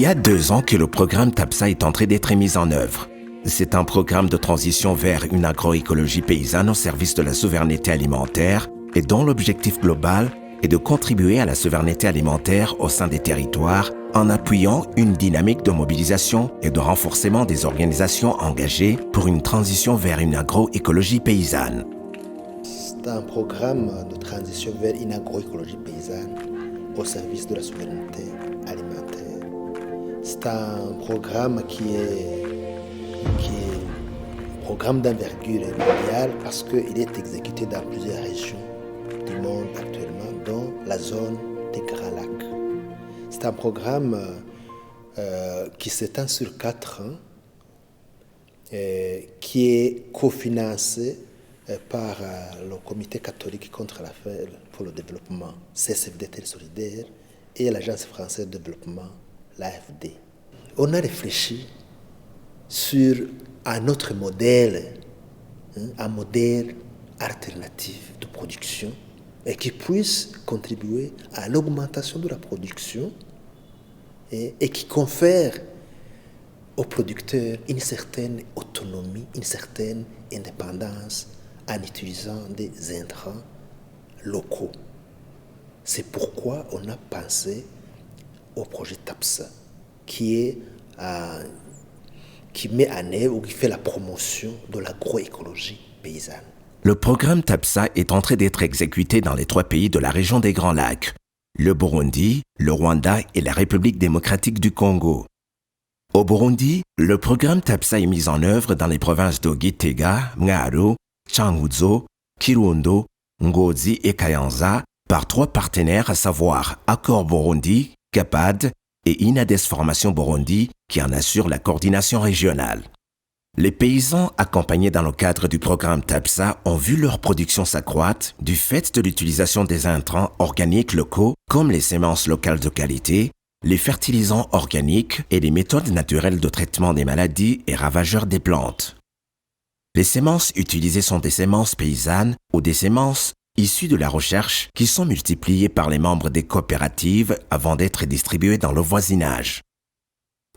y a 2 ans que le programme TAPSA est en train d'être mis en œuvre. C'est un programme de transition vers une agroécologie paysanne au service de la souveraineté alimentaire et dont l'objectif global est de contribuer à la souveraineté alimentaire au sein des territoires en appuyant une dynamique de mobilisation et de renforcement des organisations engagées pour une transition vers une agroécologie paysanne. C'est un programme de transition vers une agroécologie paysanne au service de la souveraineté alimentaire. C'est un programme qui est un programme d'envergure mondiale parce qu'il est exécuté dans plusieurs régions du monde actuellement, dont la zone des Grands Lacs. C'est un programme qui s'étend sur 4 ans, qui est cofinancé par le Comité catholique contre la faim pour le développement, CSFD Terre Solidaire, et l'Agence française de développement, l'AFD. On a réfléchi sur un autre modèle, un modèle alternatif de production et qui puisse contribuer à l'augmentation de la production et qui confère aux producteurs une certaine autonomie, une certaine indépendance en utilisant des intrants locaux. C'est pourquoi on a pensé au projet TAPSA qui met en œuvre ou qui fait la promotion de l'agroécologie paysanne. Le programme TAPSA est en train d'être exécuté dans les 3 pays de la région des Grands Lacs, le Burundi, le Rwanda et la République démocratique du Congo. Au Burundi, le programme TAPSA est mis en œuvre dans les provinces de Gitega, Mwaro, Cankuzo, Kirundo, Ngozi et Kayanza par 3 partenaires, à savoir Accord Burundi, CAPAD et Inades Formation Burundi qui en assure la coordination régionale. Les paysans accompagnés dans le cadre du programme TAPSA ont vu leur production s'accroître du fait de l'utilisation des intrants organiques locaux comme les semences locales de qualité, les fertilisants organiques et les méthodes naturelles de traitement des maladies et ravageurs des plantes. Les semences utilisées sont des semences paysannes ou des semences issues de la recherche qui sont multipliées par les membres des coopératives avant d'être distribuées dans le voisinage.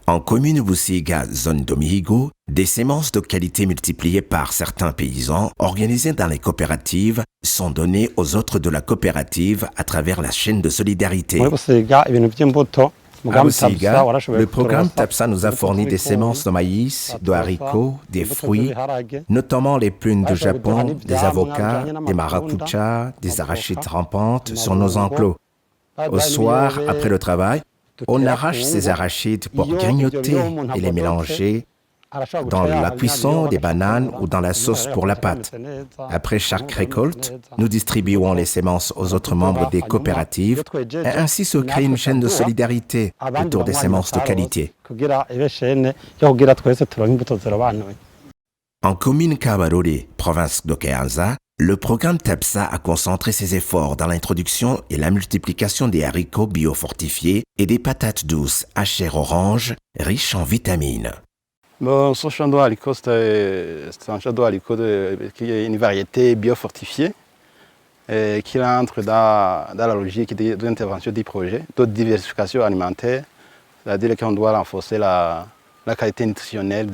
En commune Busiga, zone d'Omihigo, des semences de qualité multipliées par certains paysans organisés dans les coopératives sont données aux autres de la coopérative à travers la chaîne de solidarité. À Busiga, le programme TAPSA nous a fourni des semences de maïs, de haricots, des fruits, notamment les prunes du Japon, des avocats, des maracujas, des arachides rampantes sur nos enclos. Au soir, après le travail, on arrache ces arachides pour grignoter et les mélanger dans la cuisson des bananes ou dans la sauce pour la pâte. Après chaque récolte, nous distribuons les semences aux autres membres des coopératives et ainsi se crée une chaîne de solidarité autour des semences de qualité. En commune Kabarore, province de Kayanza, le programme TAPSA a concentré ses efforts dans l'introduction et la multiplication des haricots biofortifiés et des patates douces à chair orange, riches en vitamines. Bon, ce champ de haricots, c'est un champ de haricots qui est une variété biofortifiée et qui entre dans la logique de l'intervention du projet de diversification alimentaire, c'est-à-dire qu'on doit renforcer la qualité nutritionnelle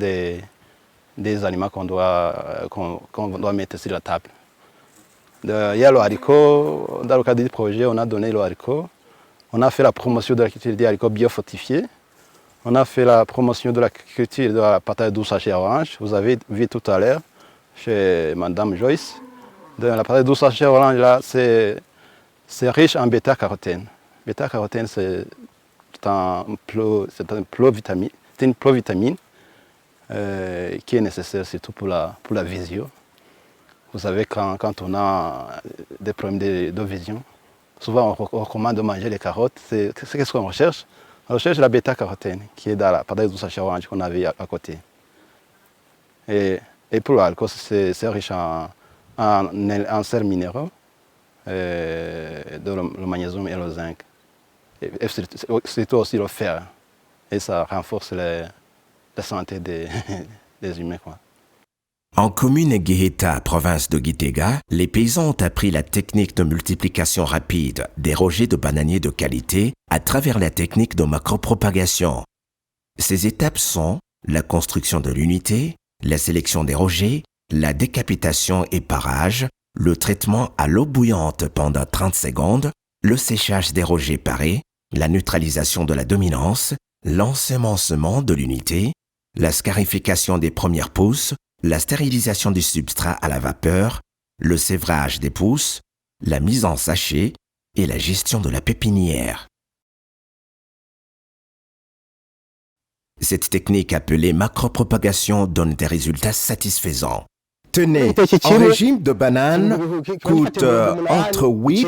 des aliments qu'on doit mettre sur la table. Il y a le haricot, dans le cadre du projet, on a donné le haricot, on a fait la promotion de la culture des haricots biofortifiés, on a fait la promotion de la culture de la patate douce à chair orange, vous avez vu tout à l'heure chez Madame Joyce. La patate douce à chair orange, là, c'est riche en bêta-carotène. Bêta-carotène, c'est une provitamine qui est nécessaire surtout pour la vision. Vous savez, quand on a des problèmes de vision, souvent on recommande de manger les carottes. C'est qu'est-ce qu'on recherche? On recherche la bêta-carotène qui est dans la patate douce à chair orange qu'on avait à côté. Et pour l'alcool, c'est riche en sels minéraux, le magnésium et le zinc. Et surtout aussi le fer. Et ça renforce la santé des humains, quoi. En commune Giheta, province de Gitega, les paysans ont appris la technique de multiplication rapide des rejets de bananiers de qualité à travers la technique de macropropagation. Ces étapes sont la construction de l'unité, la sélection des rejets, la décapitation et parage, le traitement à l'eau bouillante pendant 30 secondes, le séchage des rejets parés, la neutralisation de la dominance, l'ensemencement de l'unité, la scarification des premières pousses, la stérilisation du substrat à la vapeur, le sévrage des pousses, la mise en sachet et la gestion de la pépinière. Cette technique appelée macropropagation donne des résultats satisfaisants. Tenez, un régime de bananes coûte entre 8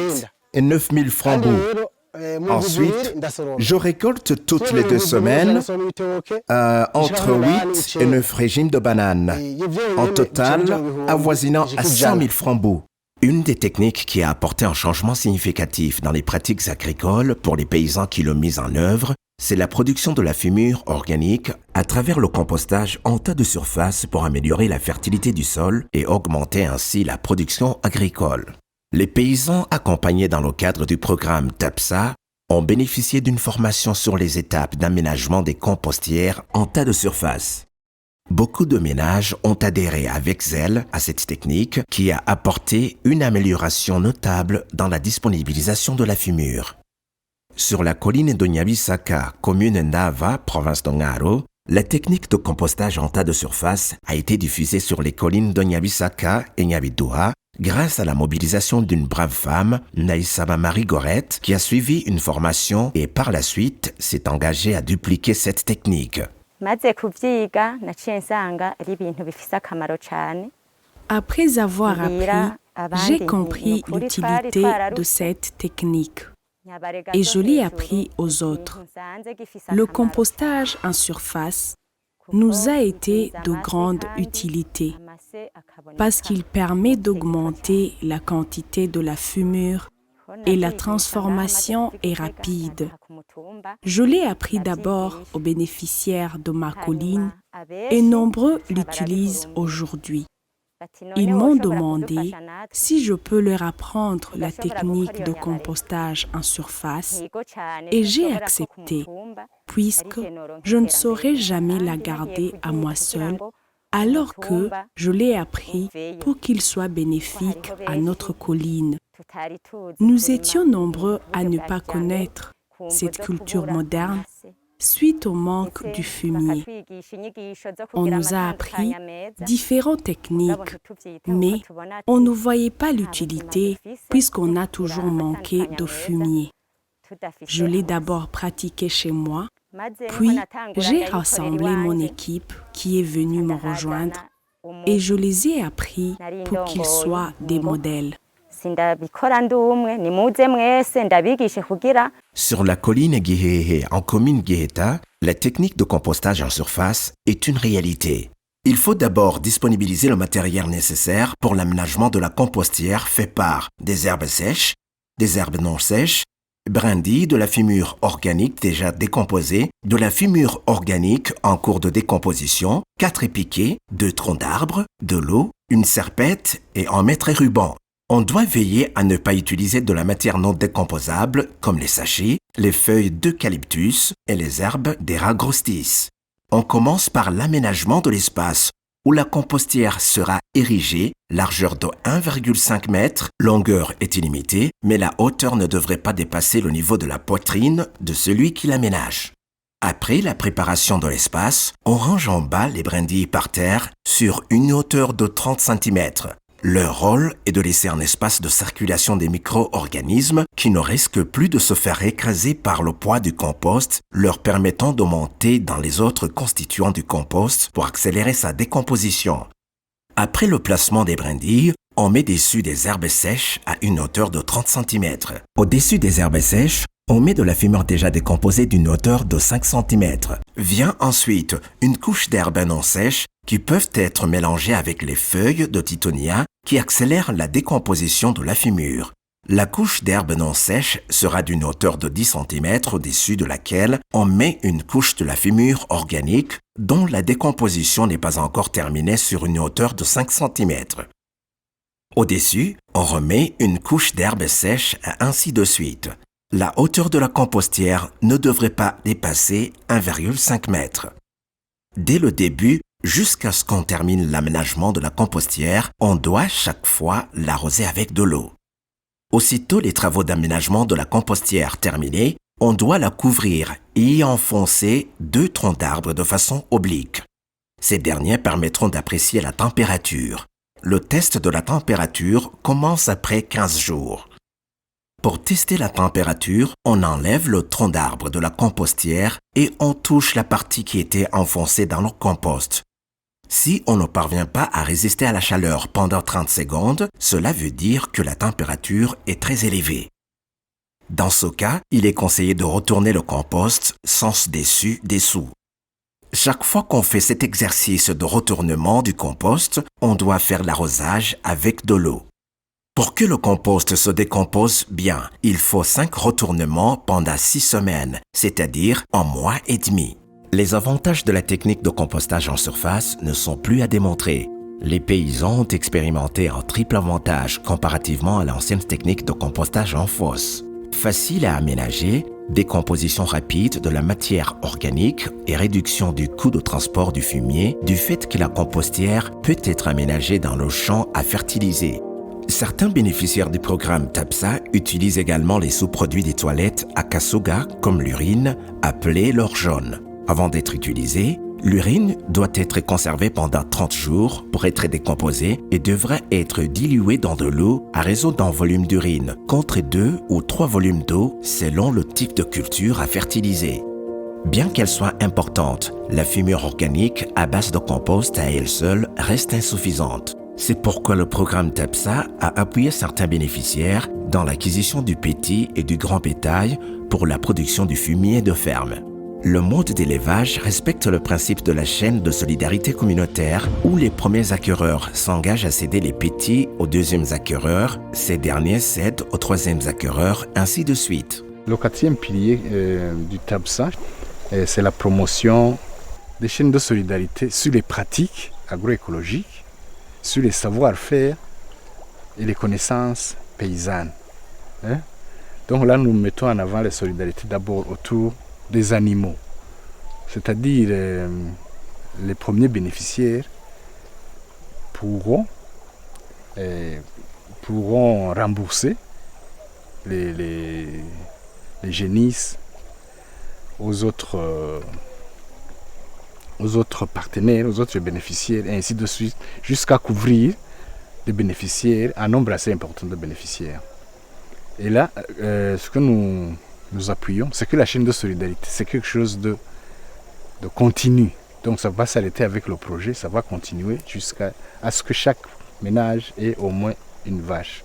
et 9 000 francs bouts. Ensuite, je récolte toutes les 2 semaines entre 8 et 9 régimes de bananes, en total avoisinant à 100 000 francs bouts. Une des techniques qui a apporté un changement significatif dans les pratiques agricoles pour les paysans qui l'ont mise en œuvre, c'est la production de la fumure organique à travers le compostage en tas de surface pour améliorer la fertilité du sol et augmenter ainsi la production agricole. Les paysans accompagnés dans le cadre du programme TAPSA ont bénéficié d'une formation sur les étapes d'aménagement des compostières en tas de surface. Beaucoup de ménages ont adhéré avec zèle à cette technique qui a apporté une amélioration notable dans la disponibilisation de la fumure. Sur la colline de Nyabisaka, commune d'Ava, province d'Ongaro, la technique de compostage en tas de surface a été diffusée sur les collines de Nyabisaka et Nyabidua grâce à la mobilisation d'une brave femme, Naïsaba Marie Gorette, qui a suivi une formation et par la suite s'est engagée à dupliquer cette technique. Après avoir appris, j'ai compris l'utilité de cette technique et je l'ai appris aux autres. Le compostage en surface nous a été de grande utilité parce qu'il permet d'augmenter la quantité de la fumure et la transformation est rapide. Je l'ai appris d'abord aux bénéficiaires de ma colline et nombreux l'utilisent aujourd'hui. Ils m'ont demandé si je peux leur apprendre la technique de compostage en surface et j'ai accepté puisque je ne saurais jamais la garder à moi seule alors que je l'ai appris pour qu'il soit bénéfique à notre colline. Nous étions nombreux à ne pas connaître cette culture moderne suite au manque du fumier. On nous a appris différentes techniques, mais on ne voyait pas l'utilité puisqu'on a toujours manqué de fumier. Je l'ai d'abord pratiqué chez moi, puis j'ai rassemblé mon équipe qui est venue me rejoindre et je les ai appris pour qu'ils soient des modèles. Sur la colline Gihehe, en commune Giheta, la technique de compostage en surface est une réalité. Il faut d'abord disponibiliser le matériel nécessaire pour l'aménagement de la compostière fait par des herbes sèches, des herbes non sèches, brindilles, de la fumure organique déjà décomposée, de la fumure organique en cours de décomposition, 4 épiquets, 2 troncs d'arbres, de l'eau, une serpette et un mètre et ruban. On doit veiller à ne pas utiliser de la matière non décomposable comme les sachets, les feuilles d'eucalyptus et les herbes d'Eragrostis. On commence par l'aménagement de l'espace où la compostière sera érigée, largeur de 1,5 m, longueur est illimitée, mais la hauteur ne devrait pas dépasser le niveau de la poitrine de celui qui l'aménage. Après la préparation de l'espace, on range en bas les brindilles par terre sur une hauteur de 30 cm. Leur rôle est de laisser un espace de circulation des micro-organismes qui ne risquent plus de se faire écraser par le poids du compost, leur permettant de monter dans les autres constituants du compost pour accélérer sa décomposition. Après le placement des brindilles, on met dessus des herbes sèches à une hauteur de 30 cm. Au-dessus des herbes sèches, on met de la fumure déjà décomposée d'une hauteur de 5 cm. Vient ensuite une couche d'herbes non sèches qui peuvent être mélangées avec les feuilles de titonia qui accélèrent la décomposition de la fumure. La couche d'herbes non sèches sera d'une hauteur de 10 cm au-dessus de laquelle on met une couche de la fumure organique dont la décomposition n'est pas encore terminée sur une hauteur de 5 cm. Au-dessus, on remet une couche d'herbes sèches et ainsi de suite. la hauteur de la compostière ne devrait pas dépasser 1,5 m. Dès le début, jusqu'à ce qu'on termine l'aménagement de la compostière, on doit chaque fois l'arroser avec de l'eau. Aussitôt les travaux d'aménagement de la compostière terminés, on doit la couvrir et y enfoncer 2 troncs d'arbres de façon oblique. Ces derniers permettront d'apprécier la température. Le test de la température commence après 15 jours. Pour tester la température, on enlève le tronc d'arbre de la compostière et on touche la partie qui était enfoncée dans le compost. Si on ne parvient pas à résister à la chaleur pendant 30 secondes, cela veut dire que la température est très élevée. Dans ce cas, il est conseillé de retourner le compost sens dessus-dessous. Chaque fois qu'on fait cet exercice de retournement du compost, on doit faire l'arrosage avec de l'eau. Pour que le compost se décompose bien, il faut 5 retournements pendant 6 semaines, c'est-à-dire 1 mois et demi. Les avantages de la technique de compostage en surface ne sont plus à démontrer. Les paysans ont expérimenté un triple avantage comparativement à l'ancienne technique de compostage en fosse. Facile à aménager, décomposition rapide de la matière organique et réduction du coût de transport du fumier du fait que la compostière peut être aménagée dans le champ à fertiliser. Certains bénéficiaires du programme TAPSA utilisent également les sous-produits des toilettes Akasuga comme l'urine, appelée l'or jaune. Avant d'être utilisée, l'urine doit être conservée pendant 30 jours pour être décomposée et devrait être diluée dans de l'eau à raison d'un volume d'urine, contre 2 ou 3 volumes d'eau selon le type de culture à fertiliser. Bien qu'elle soit importante, la fumure organique à base de compost à elle seule reste insuffisante. C'est pourquoi le programme TAPSA a appuyé certains bénéficiaires dans l'acquisition du petit et du grand bétail pour la production du fumier de ferme. Le mode d'élevage respecte le principe de la chaîne de solidarité communautaire où les premiers acquéreurs s'engagent à céder les petits aux deuxièmes acquéreurs, ces derniers cèdent aux troisièmes acquéreurs, ainsi de suite. Le 4e pilier du TAPSA, c'est la promotion des chaînes de solidarité sur les pratiques agroécologiques, sur les savoir-faire et les connaissances paysannes. Donc là, nous mettons en avant les solidarités d'abord autour des animaux, c'est-à-dire les premiers bénéficiaires pourront rembourser les génisses aux autres partenaires, aux autres bénéficiaires, et ainsi de suite, jusqu'à couvrir des bénéficiaires, un nombre assez important de bénéficiaires. Et là, ce que nous appuyons, c'est que la chaîne de solidarité, c'est quelque chose de continu. Donc ça va s'arrêter avec le projet, ça va continuer jusqu'à ce que chaque ménage ait au moins une vache.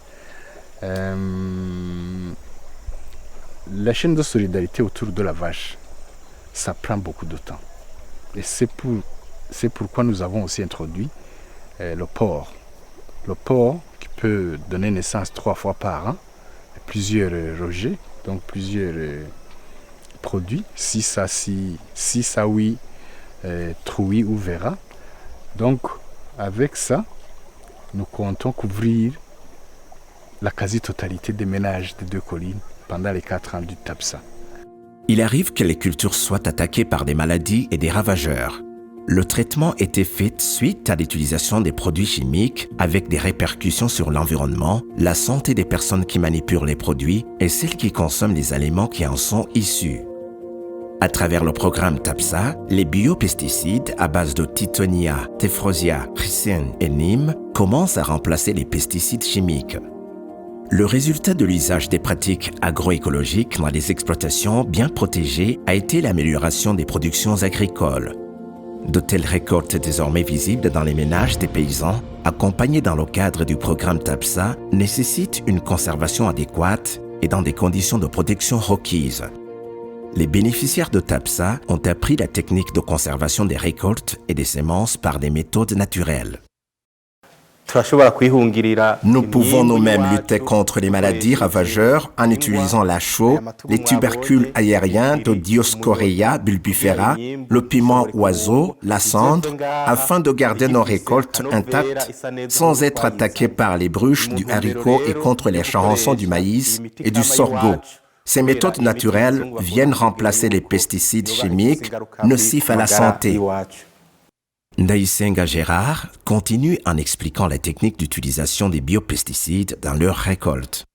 La chaîne de solidarité autour de la vache, ça prend beaucoup de temps. Et c'est pourquoi nous avons aussi introduit le porc. Le porc qui peut donner naissance 3 fois par an, plusieurs rejets, donc plusieurs produits, 6 à 8 trouilles ou verras. Donc avec ça, nous comptons couvrir la quasi-totalité des ménages des 2 collines pendant les 4 ans du TAPSA. Il arrive que les cultures soient attaquées par des maladies et des ravageurs. Le traitement était fait suite à l'utilisation des produits chimiques avec des répercussions sur l'environnement, la santé des personnes qui manipulent les produits et celles qui consomment les aliments qui en sont issus. À travers le programme TAPSA, les biopesticides à base de Titonia, Tephrosia, Ricin et Nîmes commencent à remplacer les pesticides chimiques. Le résultat de l'usage des pratiques agroécologiques dans les exploitations bien protégées a été l'amélioration des productions agricoles. De telles récoltes désormais visibles dans les ménages des paysans, accompagnées dans le cadre du programme TAPSA, nécessitent une conservation adéquate et dans des conditions de protection requises. Les bénéficiaires de TAPSA ont appris la technique de conservation des récoltes et des semences par des méthodes naturelles. Nous pouvons nous-mêmes lutter contre les maladies ravageurs en utilisant la chaux, les tubercules aériens de Dioscorea bulbifera, le piment oiseau, la cendre, afin de garder nos récoltes intactes sans être attaqués par les bruches du haricot et contre les charançons du maïs et du sorgho. Ces méthodes naturelles viennent remplacer les pesticides chimiques nocifs à la santé. Ndayisenga Gérard continue en expliquant la technique d'utilisation des biopesticides dans leurs récoltes.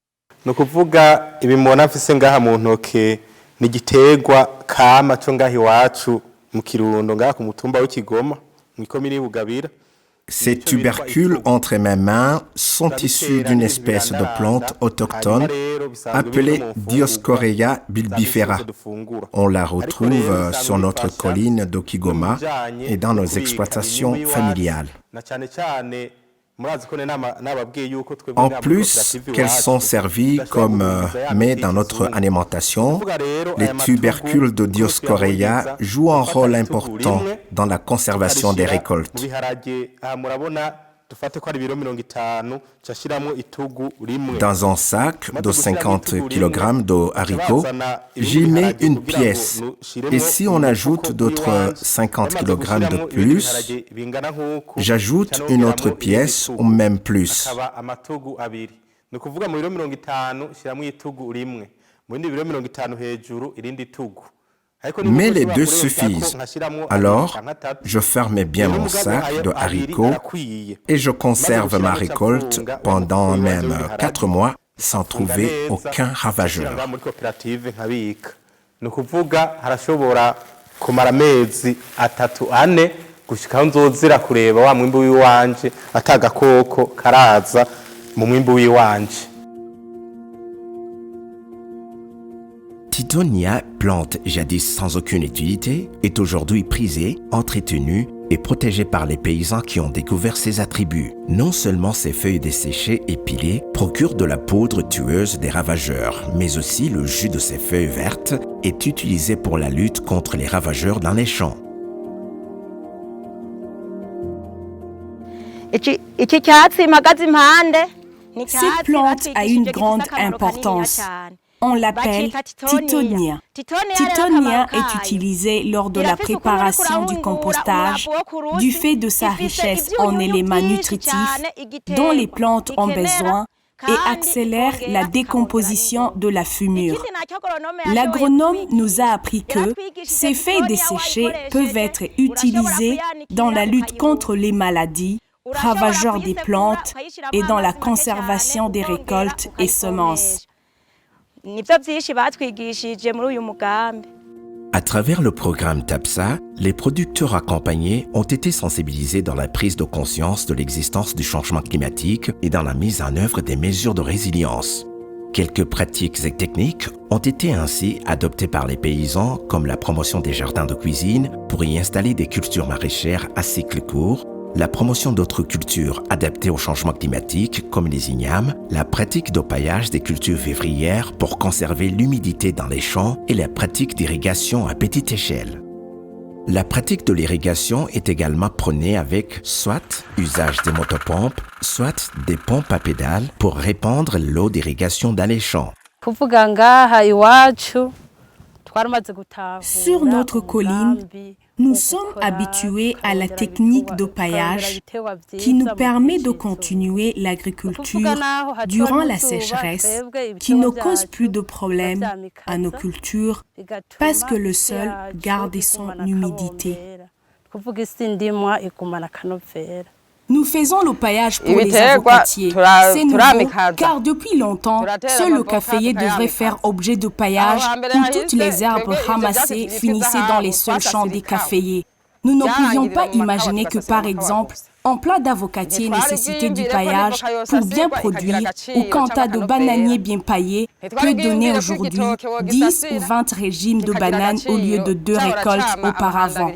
Ni ukuvuga ibi mubona mfise ngaha mu ntoke ni igiterwa kama cyo ngaha iwacu mu Kirundo ngaha ku mutumba w'Ikigoma mw'ikomine y'Ibugabira. Ces tubercules entre mes mains sont issus d'une espèce de plante autochtone appelée Dioscorea bulbifera. On la retrouve sur notre colline d'Okigoma et dans nos exploitations familiales. En plus qu'elles sont servies comme mets dans notre alimentation, les tubercules de Dioscorea jouent un rôle important dans la conservation des récoltes. Dans un sac de 50 kg de haricots, j'y mets une pièce. Et si on ajoute d'autres 50 kg de plus, j'ajoute une autre pièce ou même plus. Mais les deux suffisent. Alors, je ferme bien mon sac de haricots et je conserve ma récolte pendant même 4 mois sans trouver aucun ravageur. Tithonia, plante jadis sans aucune utilité, est aujourd'hui prisée, entretenue et protégée par les paysans qui ont découvert ses attributs. Non seulement ses feuilles desséchées et pilées procurent de la poudre tueuse des ravageurs, mais aussi le jus de ses feuilles vertes est utilisé pour la lutte contre les ravageurs dans les champs. Cette plante a une grande importance. On l'appelle Tithonia. Tithonia est utilisée lors de la préparation du compostage du fait de sa richesse en éléments nutritifs dont les plantes ont besoin et accélère la décomposition de la fumure. L'agronome nous a appris que ces feuilles desséchées peuvent être utilisées dans la lutte contre les maladies, ravageurs des plantes et dans la conservation des récoltes et semences. À travers le programme TAPSA, les producteurs accompagnés ont été sensibilisés dans la prise de conscience de l'existence du changement climatique et dans la mise en œuvre des mesures de résilience. Quelques pratiques et techniques ont été ainsi adoptées par les paysans, comme la promotion des jardins de cuisine pour y installer des cultures maraîchères à cycle court, la promotion d'autres cultures adaptées au changement climatique comme les ignames, la pratique de paillage des cultures vivrières pour conserver l'humidité dans les champs et la pratique d'irrigation à petite échelle. La pratique de l'irrigation est également prônée avec soit usage des motopompes, soit des pompes à pédales pour répandre l'eau d'irrigation dans les champs. Sur notre colline, nous sommes habitués à la technique de paillage qui nous permet de continuer l'agriculture durant la sécheresse, qui ne cause plus de problèmes à nos cultures parce que le sol garde son humidité. Nous faisons le paillage pour les avocatiers. C'est nouveau car depuis longtemps, seul le caféier devrait faire objet de paillage où toutes les herbes ramassées finissaient dans les seuls champs des caféiers. Nous ne pouvions pas imaginer que, par exemple, un plat d'avocatier nécessitait du paillage pour bien produire ou qu'un tas de bananiers bien paillés peut donner aujourd'hui 10 ou 20 régimes de bananes au lieu de 2 récoltes auparavant.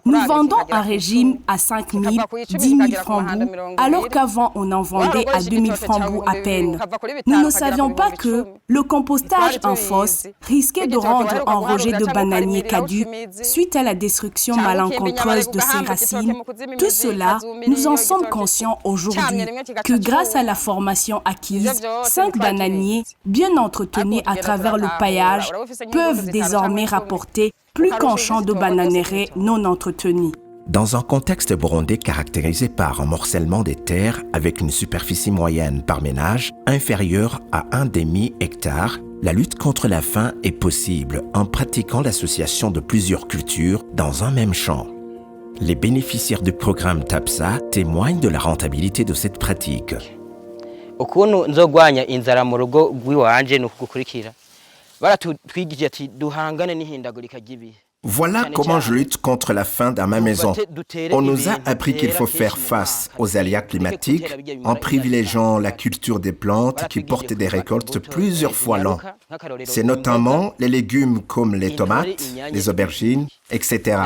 Nous vendons un régime à 5 000, 10 000 francs bout, alors qu'avant on en vendait à 2 000 francs bout à peine. Nous ne savions pas que le compostage en fosse risquait de rendre un rejet de bananiers caduc suite à la destruction malencontreuse de ses racines. Tout cela, nous en sommes conscients aujourd'hui que grâce à la formation acquise, 5 bananiers bien entretenus à travers le paillage peuvent désormais rapporter plus qu'un champ de bananeraies non entretenu. Dans un contexte burundais caractérisé par un morcellement des terres avec une superficie moyenne par ménage inférieure à 1,5 hectare, La lutte contre la faim est possible en pratiquant l'association de plusieurs cultures dans un même champ. Les bénéficiaires du programme TAPSA témoignent de la rentabilité de cette pratique. Ukuntu nzogwanya inzara mu rugo rw'iwanje nukugukurikira baratwigije ati duhangane n'ihindagurika ry'ibihe. Voilà comment je lutte contre la faim dans ma maison. On nous a appris qu'il faut faire face aux aléas climatiques en privilégiant la culture des plantes qui portent des récoltes plusieurs fois l'an. C'est notamment les légumes comme les tomates, les aubergines, etc.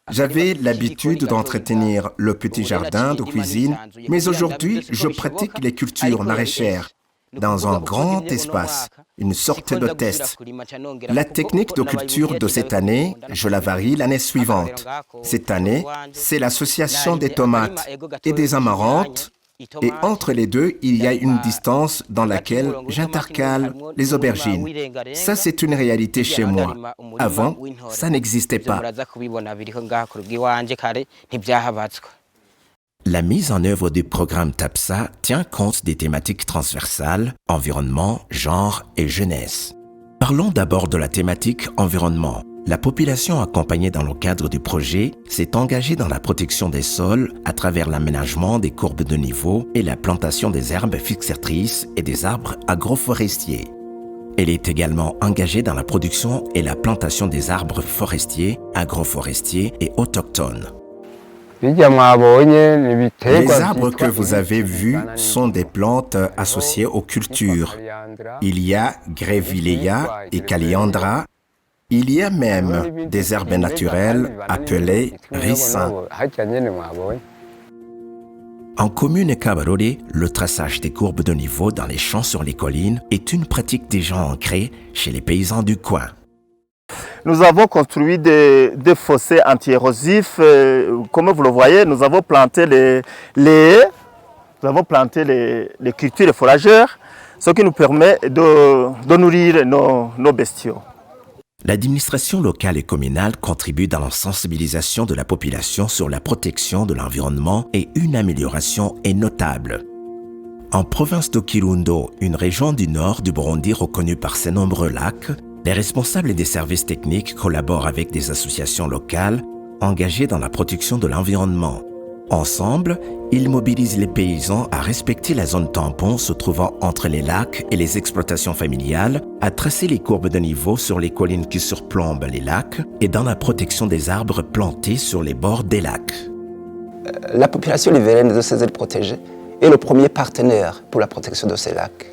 J'avais l'habitude d'entretenir le petit jardin de cuisine, mais aujourd'hui, je pratique les cultures maraîchères dans un grand espace, une sorte de test. La technique de culture de cette année, je la varie l'année suivante. Cette année, c'est l'association des tomates et des amarantes, et entre les deux, il y a une distance dans laquelle j'intercale les aubergines. Ça, c'est une réalité chez moi. Avant, ça n'existait pas. La mise en œuvre du programme TAPSA tient compte des thématiques transversales, environnement, genre et jeunesse. Parlons d'abord de la thématique environnement. La population accompagnée dans le cadre du projet s'est engagée dans la protection des sols à travers l'aménagement des courbes de niveau et la plantation des herbes fixatrices et des arbres agroforestiers. Elle est également engagée dans la production et la plantation des arbres forestiers, agroforestiers et autochtones. Les arbres que vous avez vus sont des plantes associées aux cultures. Il y a Grevillea et Kaliandra. Il y a même des herbes naturelles appelées ricins. En commune Kabarore, le traçage des courbes de niveau dans les champs sur les collines est une pratique déjà ancrée chez les paysans du coin. Nous avons construit des fossés anti-érosifs. Comme vous le voyez, nous avons planté les cultures, les fourragères, ce qui nous permet de nourrir nos bestiaux. L'administration locale et communale contribue dans la sensibilisation de la population sur la protection de l'environnement et une amélioration est notable. En province de Kirundo, une région du nord du Burundi reconnue par ses nombreux lacs, les responsables des services techniques collaborent avec des associations locales engagées dans la protection de l'environnement. Ensemble, ils mobilisent les paysans à respecter la zone tampon se trouvant entre les lacs et les exploitations familiales, à tracer les courbes de niveau sur les collines qui surplombent les lacs et dans la protection des arbres plantés sur les bords des lacs. La population riveraine de ces aires protégées est le premier partenaire pour la protection de ces lacs.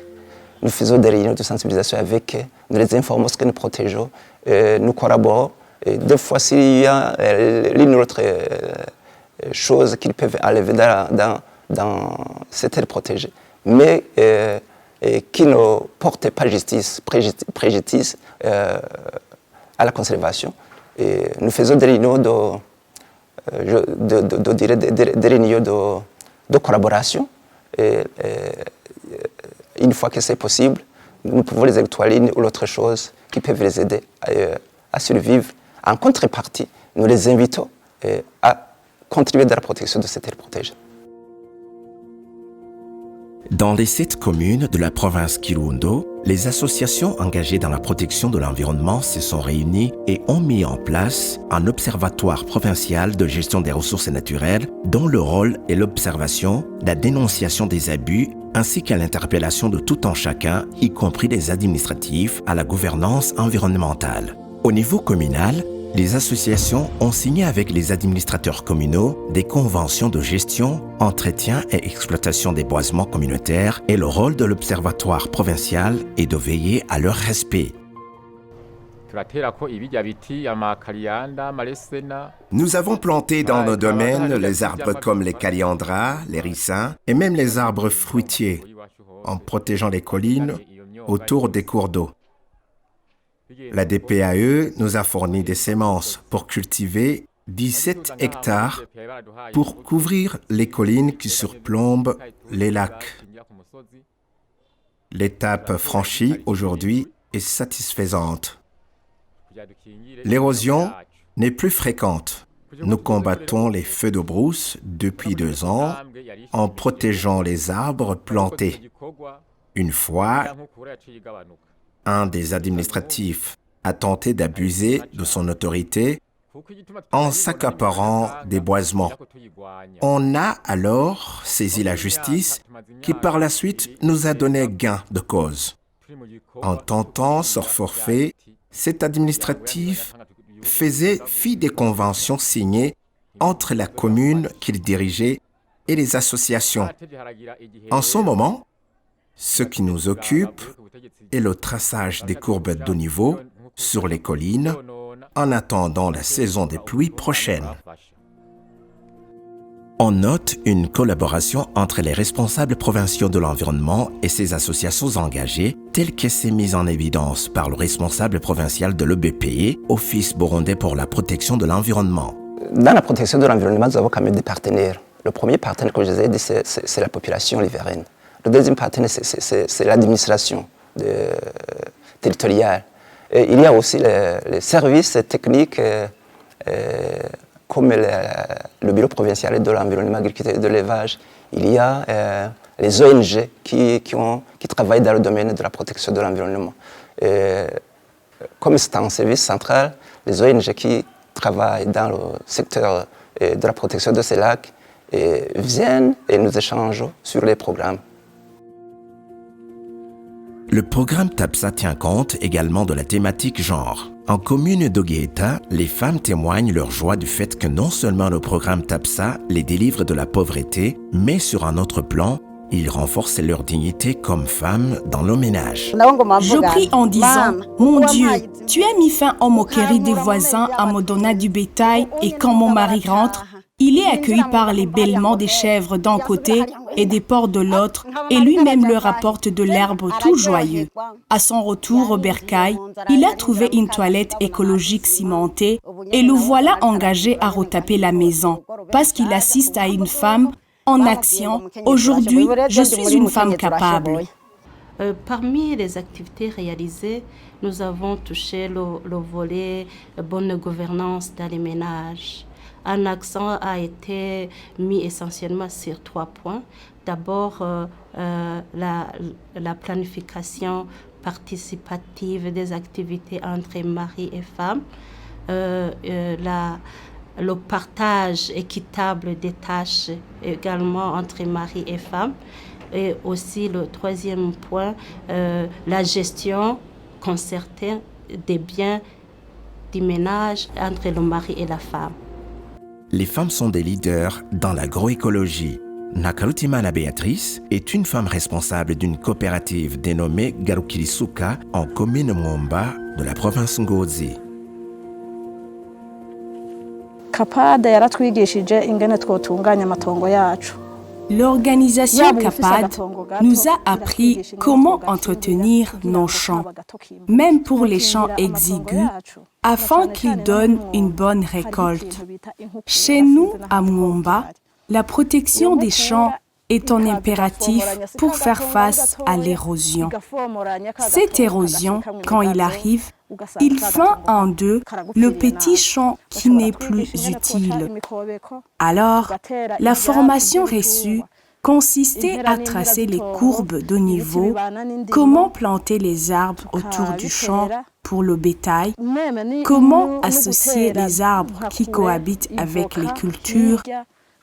Nous faisons des réunions de sensibilisation avec eux, nous les informons ce que nous protégeons, nous collaborons. Et des fois, s'il y a l'une ou l'autre chose qu'ils peuvent enlever dans cette aire protégée, mais qui ne porte pas préjudice à la conservation. Et nous faisons des réunions de collaboration. Une fois que c'est possible, nous pouvons les étoiler une ou l'autre chose qui peuvent les aider à survivre. En contrepartie, nous les invitons à contribuer dans la protection de cette aire protégée. Dans les 7 communes de la province Kirundo, les associations engagées dans la protection de l'environnement se sont réunies et ont mis en place un observatoire provincial de gestion des ressources naturelles dont le rôle est l'observation, la dénonciation des abus ainsi qu'à l'interpellation de tout un chacun, y compris des administratifs, à la gouvernance environnementale. Au niveau communal, les associations ont signé avec les administrateurs communaux des conventions de gestion, entretien et exploitation des boisements communautaires et le rôle de l'observatoire provincial est de veiller à leur respect. Nous avons planté dans nos domaines les arbres comme les kaliandras, les ricins et même les arbres fruitiers en protégeant les collines autour des cours d'eau. La DPAE nous a fourni des semences pour cultiver 17 hectares pour couvrir les collines qui surplombent les lacs. L'étape franchie aujourd'hui est satisfaisante. L'érosion n'est plus fréquente. Nous combattons les feux de brousse depuis 2 ans en protégeant les arbres plantés. Une fois, un des administratifs a tenté d'abuser de son autorité en s'accaparant des boisements. On a alors saisi la justice qui par la suite nous a donné gain de cause. En tentant ce forfait, cet administratif faisait fi des conventions signées entre la commune qu'il dirigeait et les associations. En ce moment, ce qui nous occupe est le traçage des courbes de niveau sur les collines en attendant la saison des pluies prochaines. On note une collaboration entre les responsables provinciaux de l'environnement et ces associations engagées, telle que c'est mise en évidence par le responsable provincial de l'EBPE, Office burundais pour la protection de l'environnement. Dans la protection de l'environnement, nous avons quand même des partenaires. Le premier partenaire que je vous ai dit, c'est la population riveraine. Le deuxième partenaire, c'est l'administration territoriale. Et il y a aussi les services techniques comme le bureau provincial de l'environnement, agriculture et de l'élevage. Il y a les ONG qui travaillent dans le domaine de la protection de l'environnement. Comme c'est un service central, les ONG qui travaillent dans le secteur de la protection de ces lacs viennent et nous échangeons sur les programmes. Le programme TAPSA tient compte également de la thématique genre. En commune d'Ogueta, les femmes témoignent leur joie du fait que non seulement le programme TAPSA les délivre de la pauvreté, mais sur un autre plan, il renforce leur dignité comme femmes dans le ménage. Je prie en disant, mon Dieu, tu as mis fin aux moqueries des voisins en me donnant du bétail et quand mon mari rentre, il est accueilli par les bêlements des chèvres d'un côté et des porcs de l'autre, et lui-même leur apporte de l'herbe tout joyeux. À son retour au bercail, il a trouvé une toilette écologique cimentée et le voilà engagé à retaper la maison, parce qu'il assiste à une femme en action. Aujourd'hui, je suis une femme capable. Parmi les activités réalisées, nous avons touché le volet bonne gouvernance dans les ménages. Un accent a été mis essentiellement sur 3 points. D'abord, la planification participative des activités entre mari et femme, le partage équitable des tâches également entre mari et femme, et aussi le 3e point, la gestion concertée des biens du ménage entre le mari et la femme. Les femmes sont des leaders dans l'agroécologie. Nakarutimana Béatrice est une femme responsable d'une coopérative dénommée Garukirisuka en commune Mwomba de la province Ngozi. L'organisation CAPAD nous a appris comment entretenir nos champs, même pour les champs exigus, afin qu'ils donnent une bonne récolte. Chez nous, à Mwomba, la protection des champs est un impératif pour faire face à l'érosion. Cette érosion, quand il arrive, il fend en deux le petit champ qui n'est plus utile. Alors, la formation reçue consistait à tracer les courbes de niveau, comment planter les arbres autour du champ pour le bétail, comment associer les arbres qui cohabitent avec les cultures,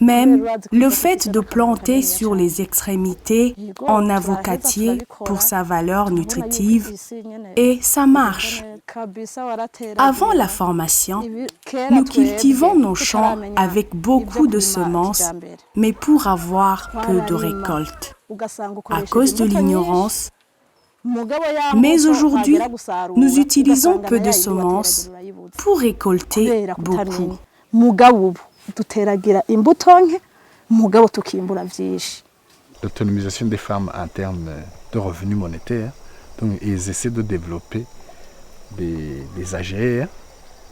même le fait de planter sur les extrémités en avocatier pour sa valeur nutritive, et ça marche. Avant la formation, nous cultivons nos champs avec beaucoup de semences, mais pour avoir peu de récoltes, à cause de l'ignorance. Mais aujourd'hui, nous utilisons peu de semences pour récolter beaucoup. L'autonomisation des femmes en termes de revenus monétaires, donc ils essaient de développer des AGR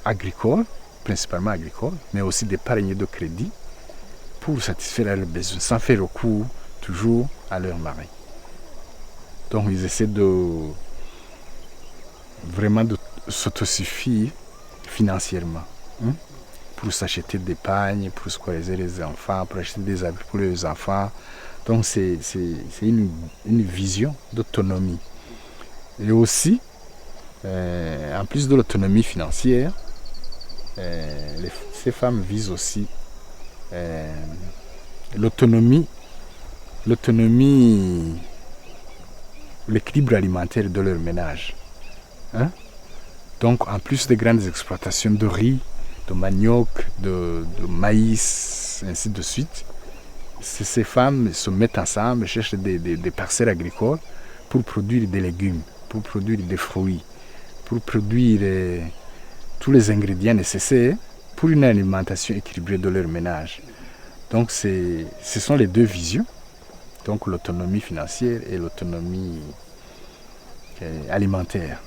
agricoles, principalement agricoles, mais aussi des parrainés de crédit pour satisfaire leurs besoins, sans faire recours toujours à leur mari. Donc ils essaient vraiment de s'autosuffire financièrement. Pour s'acheter des pagnes, pour scolariser les enfants, pour acheter des habits pour les enfants. Donc c'est une vision d'autonomie. Et aussi, En plus de l'autonomie financière, ces femmes visent aussi l'autonomie, l'équilibre alimentaire de leur ménage. Hein? Donc, en plus des grandes exploitations de riz, de manioc, de maïs, ainsi de suite, ces femmes se mettent ensemble, cherchent des parcelles agricoles pour produire des légumes, pour produire des fruits, pour produire tous les ingrédients nécessaires pour une alimentation équilibrée de leur ménage. Donc, ce sont les deux visions, donc l'autonomie financière et l'autonomie alimentaire.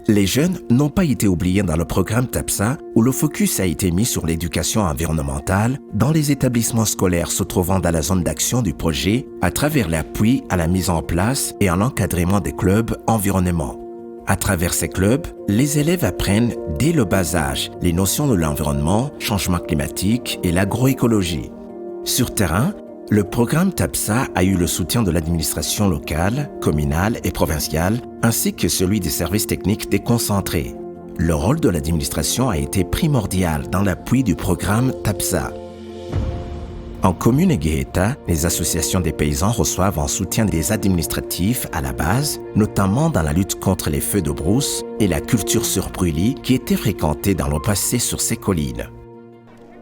Les jeunes n'ont pas été oubliés dans le programme TAPSA où le focus a été mis sur l'éducation environnementale dans les établissements scolaires se trouvant dans la zone d'action du projet à travers l'appui à la mise en place et à l'encadrement des clubs environnement. À travers ces clubs, les élèves apprennent dès le bas âge les notions de l'environnement, changement climatique et l'agroécologie. Sur terrain, le programme TAPSA a eu le soutien de l'administration locale, communale et provinciale, ainsi que celui des services techniques déconcentrés. Le rôle de l'administration a été primordial dans l'appui du programme TAPSA. En commune Guéhéta, les associations des paysans reçoivent un soutien des administratifs à la base, notamment dans la lutte contre les feux de brousse et la culture sur brûlis qui était fréquentée dans le passé sur ces collines.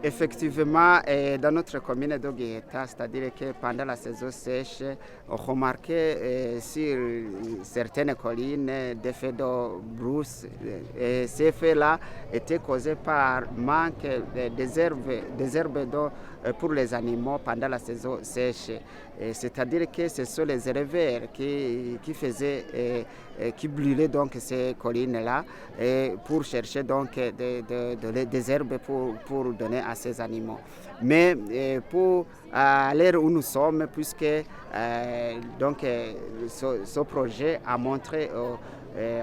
Effectivement, dans notre commune de Guéhéta, c'est-à-dire que pendant la saison sèche, on remarquait sur certaines collines des feux de brousse. Et ces feux-là étaient causés par manque des herbes d'eau pour les animaux pendant la saison sèche. C'est-à-dire que ce sont les éleveurs qui brûlaient donc ces collines-là pour chercher donc des herbes pour donner à ces animaux. Mais à l'heure où nous sommes, puisque ce projet a montré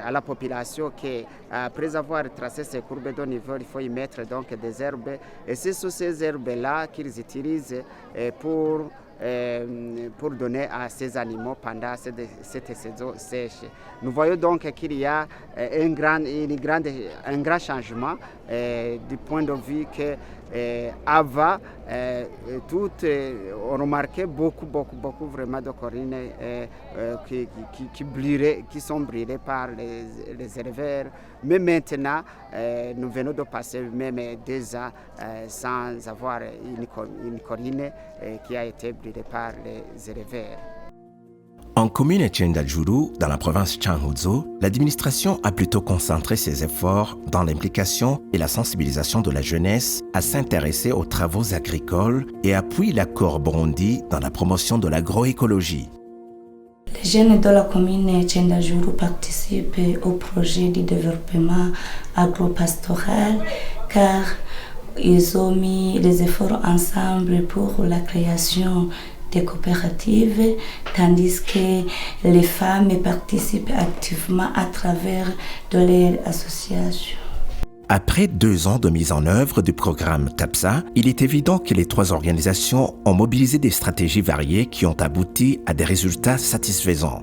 à la population qu'après avoir tracé ces courbes de niveau, il faut y mettre donc des herbes. Et c'est sur ces herbes-là qu'ils utilisent pour donner à ces animaux pendant cette saison sèche. Nous voyons donc qu'il y a un grand changement du point de vue que avant, on remarquait beaucoup vraiment de collines qui sont brûlées par les éleveurs. Mais maintenant, nous venons de passer même 2 ans sans avoir une colline qui a été brûlée par les éleveurs. En commune Tchendajuru, dans la province Changuzo, l'administration a plutôt concentré ses efforts dans l'implication et la sensibilisation de la jeunesse à s'intéresser aux travaux agricoles et appuie l'accord Burundi dans la promotion de l'agroécologie. Les jeunes de la commune Tchendajuru participent au projet de développement agropastoral car ils ont mis les efforts ensemble pour la création des coopératives, tandis que les femmes participent activement à travers de leur association. Après 2 ans de mise en œuvre du programme TAPSA, il est évident que les 3 organisations ont mobilisé des stratégies variées qui ont abouti à des résultats satisfaisants.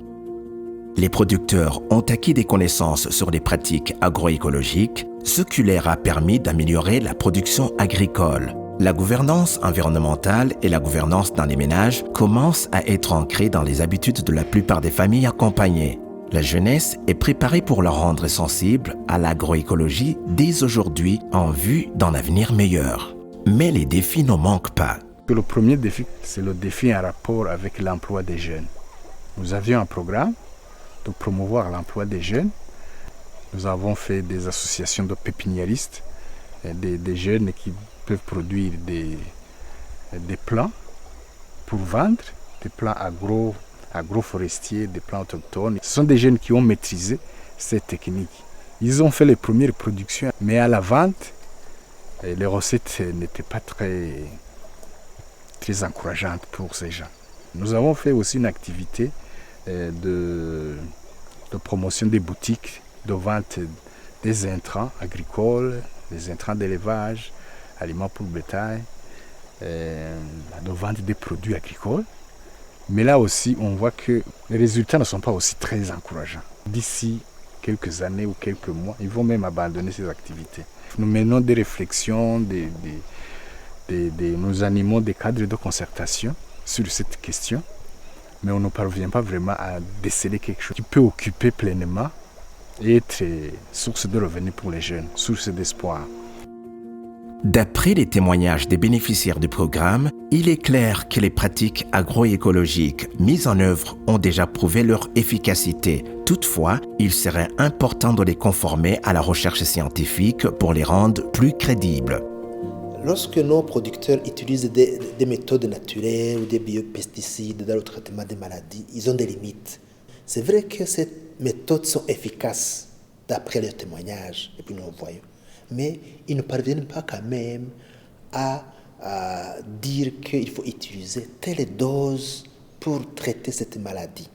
Les producteurs ont acquis des connaissances sur les pratiques agroécologiques, ce qui leur a permis d'améliorer la production agricole. La gouvernance environnementale et la gouvernance dans les ménages commencent à être ancrées dans les habitudes de la plupart des familles accompagnées. La jeunesse est préparée pour la rendre sensible à l'agroécologie dès aujourd'hui en vue d'un avenir meilleur. Mais les défis ne manquent pas. Le premier défi, c'est le défi en rapport avec l'emploi des jeunes. Nous avions un programme de promouvoir l'emploi des jeunes. Nous avons fait des associations de pépiniéristes, des jeunes qui peuvent produire des plants pour vendre, des plants agroforestiers, des plants autochtones. Ce sont des jeunes qui ont maîtrisé ces techniques. Ils ont fait les premières productions, mais à la vente, les recettes n'étaient pas très encourageantes pour ces gens. Nous avons fait aussi une activité de promotion des boutiques, de vente des intrants agricoles, des intrants d'élevage, aliments pour le bétail, de vente des produits agricoles. Mais là aussi, on voit que les résultats ne sont pas aussi très encourageants. D'ici quelques années ou quelques mois, ils vont même abandonner ces activités. Nous menons des réflexions, nous animons des cadres de concertation sur cette question, mais on ne parvient pas vraiment à déceler quelque chose qui peut occuper pleinement et être source de revenus pour les jeunes, source d'espoir. D'après les témoignages des bénéficiaires du programme, il est clair que les pratiques agroécologiques mises en œuvre ont déjà prouvé leur efficacité. Toutefois, il serait important de les conformer à la recherche scientifique pour les rendre plus crédibles. Lorsque nos producteurs utilisent des méthodes naturelles ou des biopesticides dans le traitement des maladies, ils ont des limites. C'est vrai que ces méthodes sont efficaces d'après leurs témoignages, et puis nous le voyons. Mais ils ne parviennent pas quand même à dire qu'il faut utiliser telle dose pour traiter cette maladie.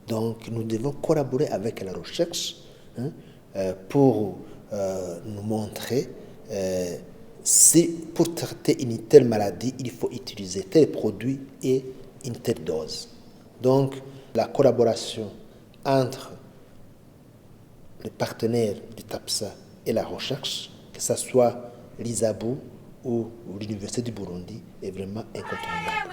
Donc nous devons collaborer avec la recherche pour nous montrer si pour traiter une telle maladie, il faut utiliser tel produit et une telle dose. Donc la collaboration entre les partenaires du TAPSA et la recherche, que ce soit l'ISABU ou l'Université du Burundi, est vraiment incontournable.